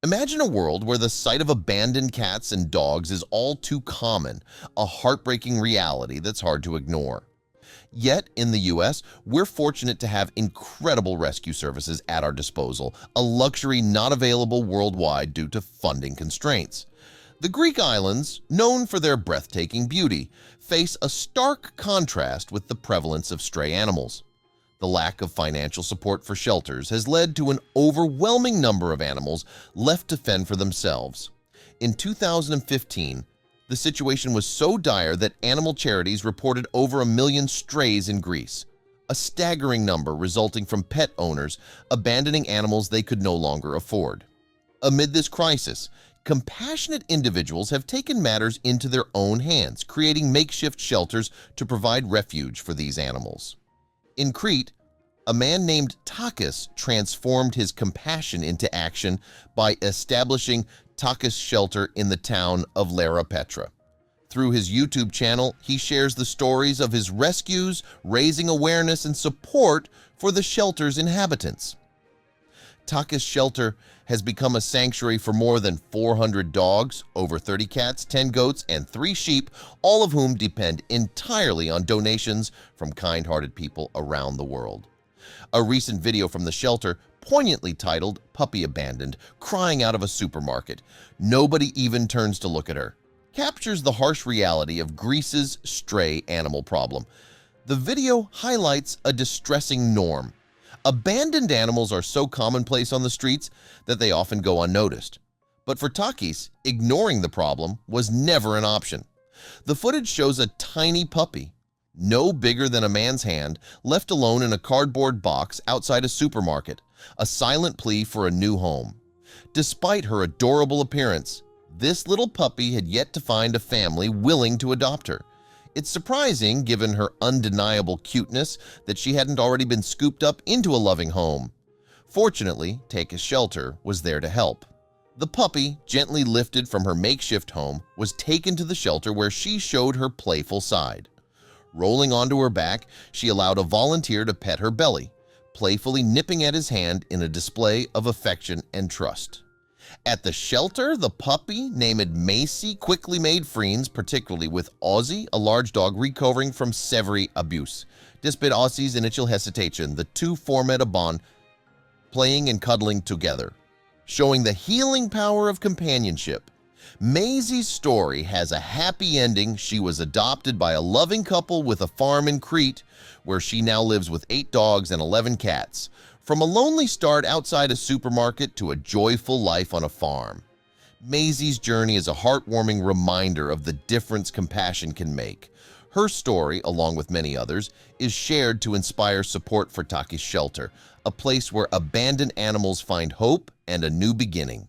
Imagine a world where the sight of abandoned cats and dogs is all too common, a heartbreaking reality that's hard to ignore. Yet, in the US, we're fortunate to have incredible rescue services at our disposal, a luxury not available worldwide due to funding constraints. The Greek islands, known for their breathtaking beauty, face a stark contrast with the prevalence of stray animals. The lack of financial support for shelters has led to an overwhelming number of animals left to fend for themselves. In 2015, the situation was so dire that animal charities reported over 1 million strays in Greece, a staggering number resulting from pet owners abandoning animals they could no longer afford. Amid this crisis, compassionate individuals have taken matters into their own hands, creating makeshift shelters to provide refuge for these animals. In Crete, a man named Takis transformed his compassion into action by establishing Takis Shelter in the town of Lara Petra. Through his YouTube channel, he shares the stories of his rescues, raising awareness and support for the shelter's inhabitants. Takis Shelter has become a sanctuary for more than 400 dogs, over 30 cats, 10 goats, and 3 sheep, all of whom depend entirely on donations from kind-hearted people around the world. A recent video from the shelter, poignantly titled "Puppy Abandoned, Crying Out of a Supermarket, Nobody Even Turns to Look at Her," captures the harsh reality of Greece's stray animal problem. The video highlights a distressing norm. Abandoned animals are so commonplace on the streets that they often go unnoticed. But for Takis, ignoring the problem was never an option. The footage shows a tiny puppy, no bigger than a man's hand, left alone in a cardboard box outside a supermarket, a silent plea for a new home. Despite her adorable appearance, this little puppy had yet to find a family willing to adopt her. It's surprising, given her undeniable cuteness, that she hadn't already been scooped up into a loving home. Fortunately, Takis Shelter was there to help. The puppy, gently lifted from her makeshift home, was taken to the shelter where she showed her playful side. Rolling onto her back, she allowed a volunteer to pet her belly, playfully nipping at his hand in a display of affection and trust. At the shelter, the puppy, named Macy, quickly made friends, particularly with Ozzy, a large dog recovering from severe abuse. Despite Ozzy's initial hesitation, the two formed a bond, playing and cuddling together, showing the healing power of companionship. Maisie's story has a happy ending. She was adopted by a loving couple with a farm in Crete, where she now lives with 8 dogs and 11 cats. From a lonely start outside a supermarket to a joyful life on a farm. Maisie's journey is a heartwarming reminder of the difference compassion can make. Her story, along with many others, is shared to inspire support for Takis Shelter, a place where abandoned animals find hope and a new beginning.